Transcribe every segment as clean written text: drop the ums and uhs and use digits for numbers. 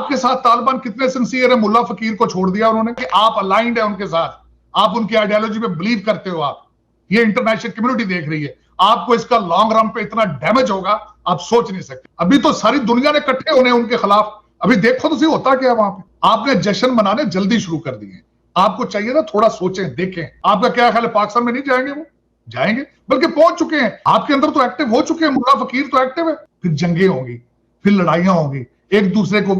आपके साथ तालिबान कितने सिंसियर है? मुल्ला फकीर को छोड़ दिया उन्होंने कि आप अलाइंड है उनके साथ, आप उनकी आइडियोलॉजी में बिलीव करते हो। आप ये इंटरनेशनल कम्युनिटी देख रही है, आपको इसका लॉन्ग रन पे इतना डैमेज होगा आप सोच नहीं सकते। अभी तो सारी दुनिया ने इकट्ठे होने उनके खिलाफ, अभी देखो तो सही होता क्या वहां पे। आपने जश्न मनाने जल्दी शुरू कर दिए, आपको चाहिए ना थोड़ा सोचें देखें। आपका क्या ख्याल है पाकिस्तान में नहीं जाएंगे? वो जाएंगे, बल्कि पहुंच चुके हैं, आपके अंदर तो एक्टिव हो चुके हैं। मुल्ला फकीर तो एक्टिव है। फिर जंगें होंगी, फिर लड़ाइयां होंगी, एक दूसरे को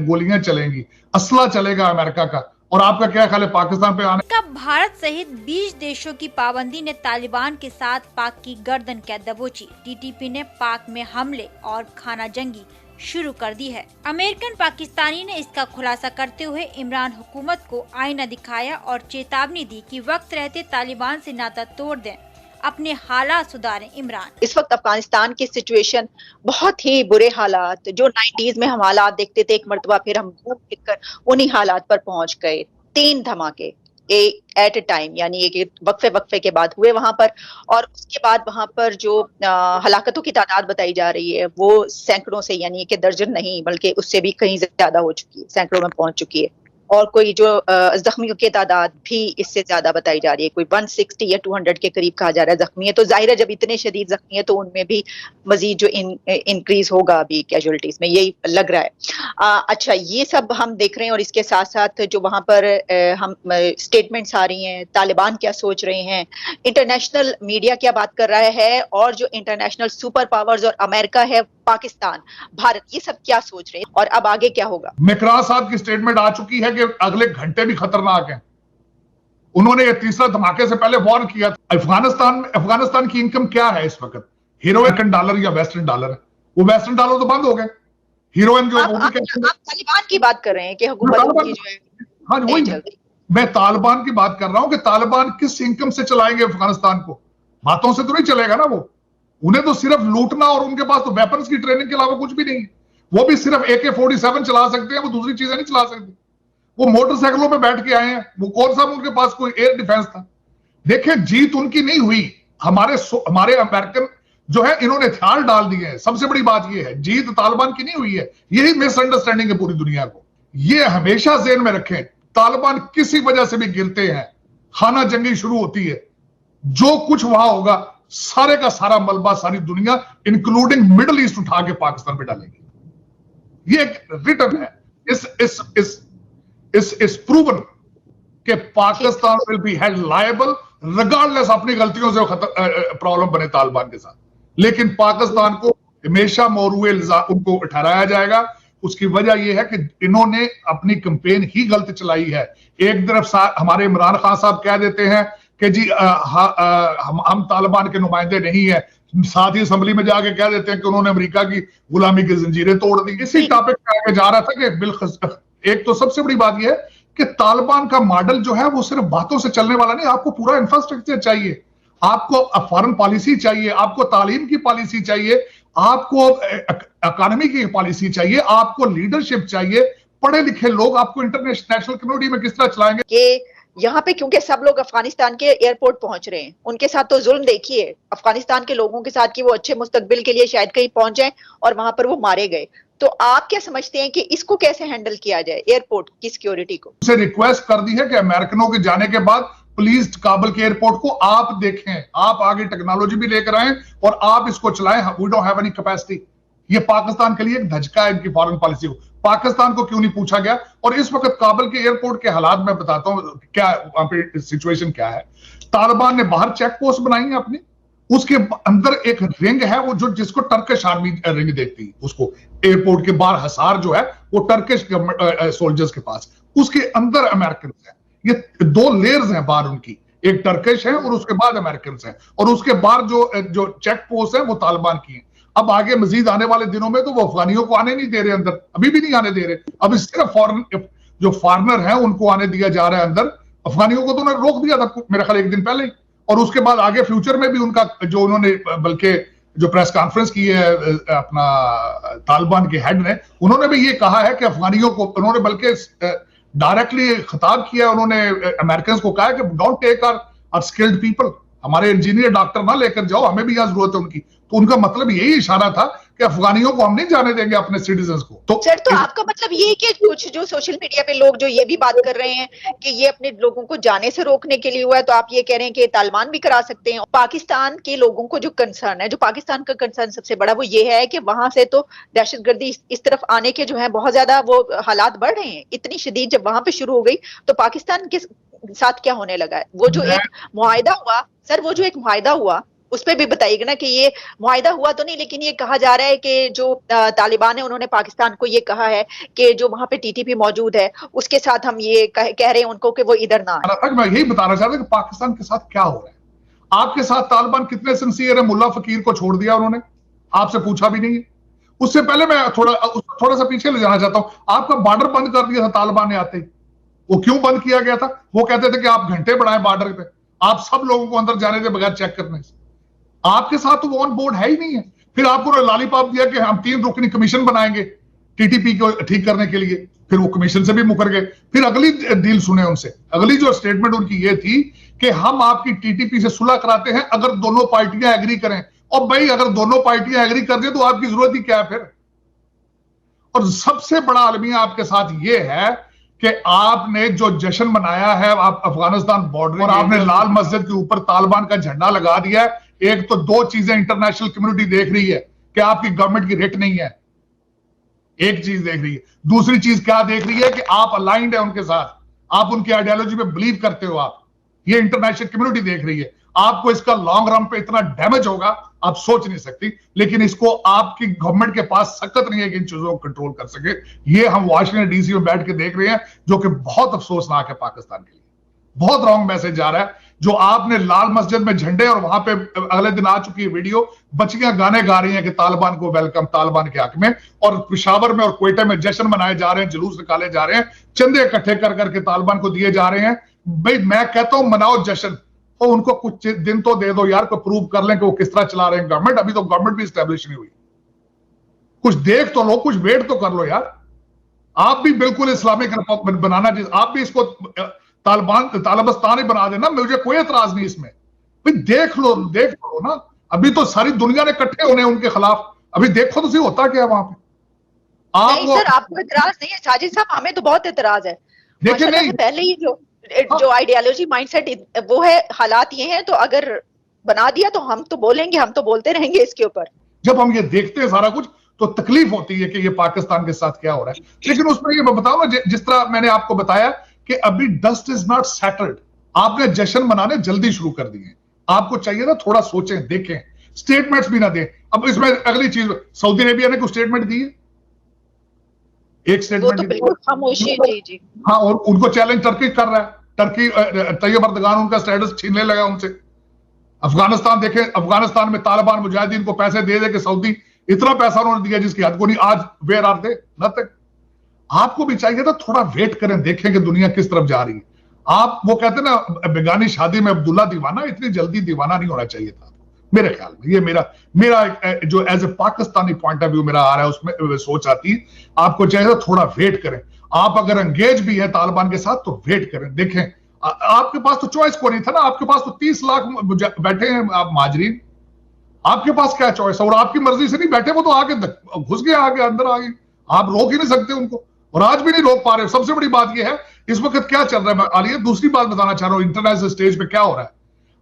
गोलियां चलेंगी, असला चलेगा अमेरिका का। और आपका क्या ख्याल है पाकिस्तान पे आने का? भारत सहित 20 देशों की पाबंदी ने तालिबान के साथ पाक की गर्दन क्या दबोची। टीटीपी ने पाक में हमले और खाना जंगी शुरू कर दी है। अमेरिकन पाकिस्तानी ने इसका खुलासा करते हुए इमरान हुकूमत को आईना दिखाया और चेतावनी दी कि वक्त रहते तालिबान से नाता तोड़ दें, अपने हालात सुधारें। इमरान, इस वक्त अफगानिस्तान की सिचुएशन बहुत ही बुरे हालात, जो 90s में हम हालात देखते थे, एक मरतबा फिर हम घूम फिर कर उन्हीं हालात पर पहुंच गए। 3 धमाके एट ए टाइम, यानी एक वक्फे के बाद हुए वहां पर। और उसके बाद वहां पर जो हलाकतों की तादाद बताई जा रही है वो सैकड़ों से, यानी कि दर्जन नहीं बल्कि उससे भी कहीं ज्यादा हो चुकी है, सैकड़ों में पहुंच चुकी है। और कोई जो जख्मियों की तादाद भी इससे ज्यादा बताई जा रही है, कोई 160 या 200 के करीब कहा जा रहा है जख्मी है। तो जाहिर है जब इतने शदीद जख्मी है तो उनमें भी मजीद जो इंक्रीज होगा अभी कैजुअलिटीज में, यही लग रहा है। अच्छा, ये सब हम देख रहे हैं। और इसके साथ साथ जो वहां पर हम स्टेटमेंट्स आ रही हैं, तालिबान क्या सोच रहे हैं, इंटरनेशनल मीडिया क्या बात कर रहा है, और जो इंटरनेशनल सुपर पावर्स और अमेरिका है, पाकिस्तान, भारत, ये सब क्या सोच रहे हैं और अब आगे क्या होगा। मैकरा साहब की स्टेटमेंट आ चुकी है कि अगले घंटे भी खतरनाक हैं। उन्होंने ये तीसरा धमाके से पहले वार्न किया था। अफगानिस्तान की इनकम क्या है इस वक्त? हीरोइन डॉलर या वेस्टर्न डॉलर है? वो वेस्टर्न डॉलर तो बंद हो गए। हीरोइन जो आप तालिबान की बात कर रहे हैं कि हुकूमत की जो है, हाँ वही मैं तालिबान की बात कर रहा हूं कि तालिबान किस इनकम से चलाएंगे अफगानिस्तान को? बातों से तो नहीं चलेगा ना। वो उन्हें तो सिर्फ लूटना, और उनके पास तो वेपन्स की ट्रेनिंग के अलावा कुछ भी नहीं है। वो भी सिर्फ AK-47 चला सकते हैं, वो दूसरी चीजें नहीं चला सकते। वो मोटरसाइकिलों पे बैठ के आए हैं, वो कौन सा उनके पास कोई एयर डिफेंस था? देखें, जीत उनकी नहीं हुई, हमारे अमेरिकन जो है इन्होंने हथियार डाल दिए हैं। सबसे बड़ी बात यह है, जीत तालिबान की नहीं हुई है। यही मिसअंडरस्टैंडिंग है पूरी दुनिया को। ये हमेशा ज़हन में रखें, तालिबान किसी वजह से भी गिरते हैं, खाना जंगी शुरू होती है, जो कुछ वहां होगा सारे का सारा मलबा सारी दुनिया इंक्लूडिंग मिडल ईस्ट उठा के पाकिस्तान पे डालेगी। ये एक रिटर्न है। इस प्रूवन कि Pakistan will be held liable regardless अपनी गलतियों से प्रॉब्लम बने तालिबान के साथ। लेकिन पाकिस्तान को हमेशा मौरूए उनको ठहराया जाएगा। उसकी वजह यह है कि इन्होंने अपनी कैंपेन ही गलत चलाई है। एक तरफ हमारे इमरान खान साहब कह देते हैं कि जी हम तालिबान के नुमाइंदे नहीं है, साथ ही असेंबली में जाके कह देते हैं कि उन्होंने अमेरिका की गुलामी की जंजीरें तोड़ दी। इसी टॉपिक पे आगे जा रहा था कि एक तो सबसे बड़ी बात यह है कि तालिबान का मॉडल जो है वो सिर्फ बातों से चलने वाला नहीं। आपको पूरा इंफ्रास्ट्रक्चर चाहिए, आपको फॉरेन पॉलिसी चाहिए, आपको तालीम की पॉलिसी चाहिए, आपको इकोनॉमी की पॉलिसी चाहिए, आपको लीडरशिप चाहिए। पढ़े लिखे लोग आपको इंटरनेशनल कम्युनिटी में किस तरह चलाएंगे? कि यहाँ पे क्योंकि सब लोग अफगानिस्तान के एयरपोर्ट पहुंच रहे हैं, उनके साथ तो जुल्म देखिए अफगानिस्तान के लोगों के साथ कि वो अच्छे मुस्तकबिल के लिए शायद कहीं पहुंच जाए और वहां पर वो मारे गए। तो आप क्या समझते हैं कि इसको कैसे हैंडल किया जाए, एयरपोर्ट की सिक्योरिटी को? उसे रिक्वेस्ट कर दी है कि अमेरिकनों के जाने के बाद प्लीज काबुल के एयरपोर्ट को आप देखें, आप आगे टेक्नोलॉजी भी लेकर आए और आप इसको चलाएं। We don't have any capacity. ये पाकिस्तान के लिए एक धचका है इनकी फॉरेन पॉलिसी को। पाकिस्तान को क्यों नहीं पूछा गया? और इस वक्त काबुल के एयरपोर्ट के हालात मैं बताता हूं क्या वहां पे सिचुएशन क्या है। तालिबान ने बाहर चेक पोस्ट बनाई है अपनी, उसके अंदर एक रिंग है वो जिसको टर्किश आर्मी रिंग देखती है। उसको एयरपोर्ट के बाहर हसार जो है वो टर्किश सोल्जर्स के पास, उसके अंदर अमेरिकन है। ये 2 लेयर्स हैं बाहर उनकी, एक टर्किश है और उसके बाद अमेरिकन है, और उसके बाहर जो चेक पोस्ट है वो तालिबान की है। अब आगे मजीद आने वाले दिनों में तो वो अफगानियों को आने नहीं दे रहे अंदर, अभी भी नहीं आने दे रहे। अब सिर्फ जो फॉरेनर है उनको आने दिया जा रहा है अंदर। अफगानियों को तो उन्होंने रोक दिया था मेरा ख्याल 1 दिन पहले ही। और उसके बाद आगे फ्यूचर में भी उनका जो उन्होंने बल्कि जो प्रेस कॉन्फ्रेंस की है अपना तालिबान के हेड ने, उन्होंने भी ये कहा है कि अफगानियों को, उन्होंने बल्कि डायरेक्टली खिताब किया, उन्होंने अमेरिकन को कहा कि don't take our skilled people, हमारे इंजीनियर डॉक्टर ना लेकर जाओ, हमें भी यहां जरूरत है उनकी। तो उनका मतलब यही इशारा था कि अफगानियों को हम नहीं जाने देंगे अपने सिटीजन्स को। तो सर, तो आपका मतलब ये है कि कुछ जो सोशल मीडिया पे लोग जो ये भी बात कर रहे हैं कि ये अपने लोगों को जाने से रोकने के लिए हुआ है, तो आप ये कह रहे हैं कि तालिबान भी करा सकते हैं। पाकिस्तान के लोगों को जो कंसर्न है, जो पाकिस्तान का कंसर्न सबसे बड़ा, वो ये है कि वहां से तो दहशतगर्दी इस तरफ आने के जो है बहुत ज्यादा वो हालात बढ़ रहे हैं, इतनी शदीद जब वहां पे शुरू हो गई तो पाकिस्तान के साथ क्या होने लगा है। वो जो एक मुआहिदा हुआ सर, वो जो एक मुआहिदा हुआ उस पर भी बताइएगा ना कि ये मुआहिदा हुआ तो नहीं, लेकिन ये कहा जा रहा है कि जो तालिबान है उन्होंने पाकिस्तान को ये कहा है कि जो वहां पे टीटीपी मौजूद है उसके साथ हम ये कह रहे हैं उनको कि वो इधर ना आए। मैं यही बताना चाहता हूं कि पाकिस्तान के साथ क्या हो रहा है। आपके साथ तालिबान कितने सिंसियर है? मुल्ला फकीर को छोड़ दिया उन्होंने, आपसे पूछा भी नहीं है। उससे पहले मैं थोड़ा सा पीछे ले जाना चाहता हूं। आपका बॉर्डर बंद कर दिया था तालिबान ने आते ही। वो क्यों बंद किया गया था? वो कहते थे कि आप घंटे बढ़ाएं बॉर्डर पे, आप सब लोगों को अंदर जाने दे बगैर चेक करने से। आपके साथ तो वो ऑन बोर्ड है ही नहीं है। फिर आपको लॉलीपॉप दिया कि हम 3 रुकनी कमीशन बनाएंगे टीटीपी को ठीक करने के लिए, फिर वो कमीशन से भी मुकर गए। फिर अगली डील सुने उनसे, अगली जो स्टेटमेंट उनकी ये थी कि हम आपकी टीटीपी से सुलह कराते हैं अगर दोनों पार्टियां एग्री करें। और भाई अगर दोनों पार्टियां एग्री कर दे तो आपकी जरूरत ही क्या है फिर? और सबसे बड़ा अलमिया आपके साथ ये है कि आपने जो जश्न मनाया है आप अफगानिस्तान बॉर्डर, और आपने लाल मस्जिद के ऊपर तालिबान का झंडा लगा दिया है। एक तो 2 चीजें इंटरनेशनल कम्युनिटी देख रही है कि आपकी गवर्नमेंट की रिट नहीं है, एक चीज देख रही है। दूसरी चीज क्या देख रही है कि आप अलाइंड है उनके साथ, आप उनकी आइडियोलॉजी में बिलीव करते हो। आप ये इंटरनेशनल कम्युनिटी देख रही है। आपको इसका लॉन्ग रन पे इतना डैमेज होगा आप सोच नहीं सकती, लेकिन इसको आपकी गवर्नमेंट के पास सख्त नहीं है कि इन चीजों को कंट्रोल कर सके। ये हम वाशिंगटन डीसी में बैठ के देख रहे हैं, जो कि बहुत अफसोसनाक है पाकिस्तान के लिए। बहुत रॉन्ग मैसेज जा रहा है। जो आपने लाल मस्जिद में झंडे, और वहां पे अगले दिन आ चुकी है वीडियो, बच्चियां गाने गा रही हैं कि तालिबान को वेलकम, तालिबान के हक में, और पेशावर में और क्वेटा में जश्न मनाए जा रहे हैं, जुलूस निकाले जा रहे हैं, चंदे इकट्ठे कर करके तालिबान को दिए जा रहे हैं। भाई मैं कहता हूं मनाओ जश्न, तो उनको कुछ दिन तो दे दो यार, को प्रूव कर लें कि वो किस तरह चला रहे हैं गवर्नमेंट। अभी तो गवर्नमेंट भी स्टैब्लिश नहीं हुई। कुछ देख तो लो, कुछ वेट तो कर लो यार। आप भी बिल्कुल इस्लामिक बनाना चाहिए, आप भी इसको तालिबान ही बना देना, मुझे कोई एतराज नहीं इसमें। भाई देख लो ना। अभी तो सारी दुनिया ने इकट्ठे होने उनके खिलाफ। अभी देखो तो सही होता क्या है वहां पे। नहीं सर, आपको एतराज नहीं है साजिद साहब, हमें तो बहुत एतराज है। देखिए नहीं, पहले ही जो आइडियोलॉजी माइंडसेट वो है, हालात ये हैं, तो अगर बना दिया तो हम तो बोलेंगे, हम तो बोलते रहेंगे इसके ऊपर। जब हम ये देखते हैं सारा कुछ तो तकलीफ होती है कि ये पाकिस्तान के साथ क्या हो रहा है। लेकिन उसमें ये मैं बताऊं ना, जिस तरह मैंने आपको बताया कि अभी डस्ट इज नॉट सेटल्ड। आपने जश्न मनाने जल्दी शुरू कर दिए। आपको चाहिए ना थोड़ा सोचें, देखें, स्टेटमेंट्स भी ना दें। अब इसमें अगली चीज, सऊदी अरेबिया ने कुछ स्टेटमेंट दी है, एक स्टेटमेंट तो बिल्कुल खामोशी। जी जी हाँ, और उनको चैलेंज टर्की कर रहा है। टर्की तैयब अर्दगान उनका स्टेटस छीनने लगा उनसे। अफगानिस्तान देखें, अफगानिस्तान में तालिबान मुजाहिदीन को पैसे दे के सऊदी, इतना पैसा उन्होंने दिया जिसकी हद को नहीं। आज वेयर आर दे? नथिंग। आपको भी चाहिए था थोड़ा वेट करें, देखें कि दुनिया किस तरफ जा रही है। आप वो कहते हैं ना बेगानी शादी में अब्दुल्ला दीवाना, इतनी जल्दी दीवाना नहीं होना चाहिए था मेरे ख्याल में। ये मेरा जो as a Pakistani point of view मेरा आ रहा है, उसमें सोच आती है। आपको चाहिए था थोड़ा वेट करें। आप अगर एंगेज भी है तालिबान के साथ तो वेट करें, देखें। आपके पास तो चॉइस को नहीं था ना। आपके पास तो 30 लाख बैठे हैं आप महाजरीन, आपके पास क्या चॉइस है? और आपकी मर्जी से नहीं बैठे, वो तो आगे घुस गए, आगे अंदर आ गए। आप रोक ही नहीं सकते उनको, और आज भी नहीं रोक पा रहे। सबसे बड़ी बात यह है इस वक्त क्या चल रहा है। आलिया, दूसरी बात बताना चाह रहा हूं, इंटरनेशनल स्टेज पे क्या हो रहा है।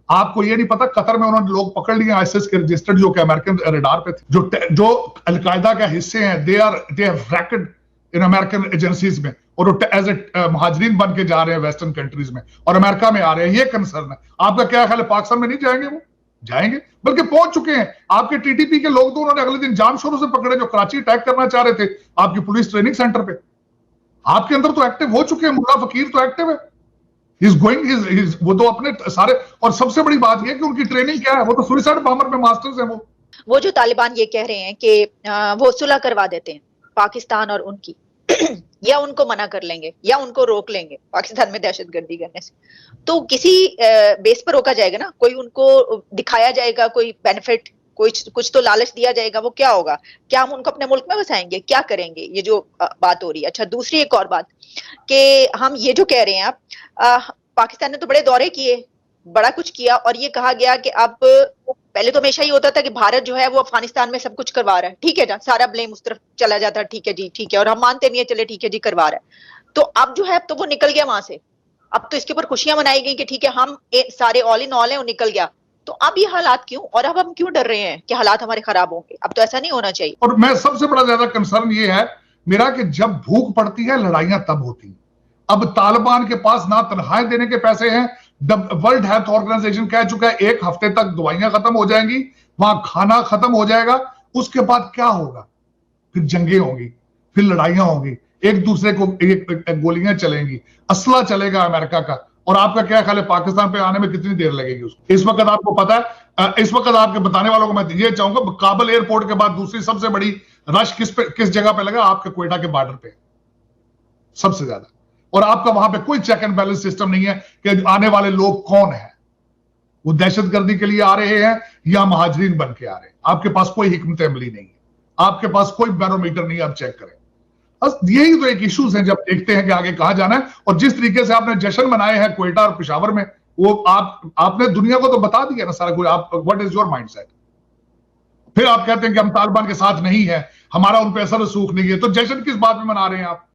आपको ये नहीं पता, कतर में उन्होंने लोग पकड़ लिए आईएसआईएस के रजिस्टर्ड, जो कि अमेरिकन रडार पे थे, जो अलकायदा के हिस्से हैं। They have racked in American agencies में, और एज ए महाजरीन बन के जा रहे हैं वेस्टर्न कंट्रीज में, और अमेरिका में आ रहे हैं। ये कंसर्न है। आपका क्या ख्याल है, पाकिस्तान में नहीं जाएंगे? वो जाएंगे, बल्कि पहुंच चुके हैं। आपके टीटीपी के लोग तो उन्होंने अगले दिन जाम शोरों से पकड़े, जो कराची अटैक करना चाह रहे थे आपकी पुलिस ट्रेनिंग सेंटर पे। आपके अंदर तो एक्टिव हो चुके हैं। मुल्ला फकीर तो एक्टिव है, वो तो अपने सारे। और सबसे बड़ी बात यह कि उनकी ट्रेनिंग क्या है, वो तो सुसाइड बॉम्बर में मास्टर्स हैं। वो जो तालिबान ये कह रहे हैं कि वो सुलह करवा देते हैं पाकिस्तान और उनकी, या उनको मना कर लेंगे या उनको रोक लेंगे पाकिस्तान में दहशतगर्दी करने से, तो किसी बेस पर रोका जाएगा ना। कोई उनको दिखाया जाएगा, कोई बेनिफिट, कुछ तो लालच दिया जाएगा। वो क्या होगा? क्या हम उनको अपने मुल्क में बसाएंगे? क्या करेंगे? ये जो बात हो रही है। अच्छा, दूसरी एक और बात कि हम ये जो कह रहे हैं आप, पाकिस्तान ने तो बड़े दौरे किए, बड़ा कुछ किया, और ये कहा गया कि अब पहले तो हमेशा ही होता था कि भारत जो है वो अफगानिस्तान में सब कुछ करवा रहा है, ठीक है ना, सारा ब्लेम उस तरफ चला जाता है, ठीक है जी, ठीक है, और हम मानते नहीं है, चले ठीक है जी करवा रहा है। तो अब जो है अब तो वो निकल गया वहां से, अब तो इसके ऊपर खुशियां मनाई गई कि ठीक है हम सारे ऑल इन ऑल है, वो निकल गया। तो अब ये हालात क्यों, और अब हम क्यों डर रहे हैं कि हालात हमारे खराब होंगे? अब तो ऐसा नहीं होना चाहिए। और मैं सबसे बड़ा ज्यादा कंसर्न ये है मेरा कि जब भूख पड़ती है लड़ाइयां तब होती हैं। अब तालिबान के पास ना तनख्वाहें देने के पैसे हैं, वर्ल्ड हेल्थ ऑर्गेनाइजेशन कह चुका है 1 हफ्ते तक दवाइयां खत्म हो जाएंगी, वहां खाना खत्म हो जाएगा, उसके बाद क्या होगा? फिर जंगें होंगी, फिर लड़ाइयां होंगी, एक दूसरे को गोलियां चलेंगी, असला चलेगा अमेरिका का। और आपका क्या ख्याल है पाकिस्तान पे आने में कितनी देर लगेगी उसको? इस वक्त आपको पता है, इस वक्त आपके बताने वालों को मैं ये चाहूंगा, काबुल एयरपोर्ट के बाद दूसरी सबसे बड़ी रश किस जगह पे लगा? आपके क्वेटा के बॉर्डर पे सबसे ज्यादा। और आपका वहां पे कोई चेक एंड बैलेंस सिस्टम नहीं है कि आने वाले लोग कौन है, वो दहशतगर्दी के लिए आ रहे हैं या महाजरीन बन के आ रहे हैं। आपके पास कोई हिकमत अमली नहीं है, आपके पास कोई बैरोमीटर नहीं है, आप चेक करें। बस यही तो एक इश्यूज हैं जब देखते हैं कि आगे कहां जाना है। और जिस तरीके से आपने जश्न मनाए हैं क्वेटा और पेशावर में, वो आपने दुनिया को तो बता दिया ना सारा कुछ। आप व्हाट इज योर माइंडसेट? फिर आप कहते हैं कि हम तालिबान के साथ नहीं है, हमारा उन पर असर रसूख नहीं है, तो जश्न किस बात में मना रहे हैं आप?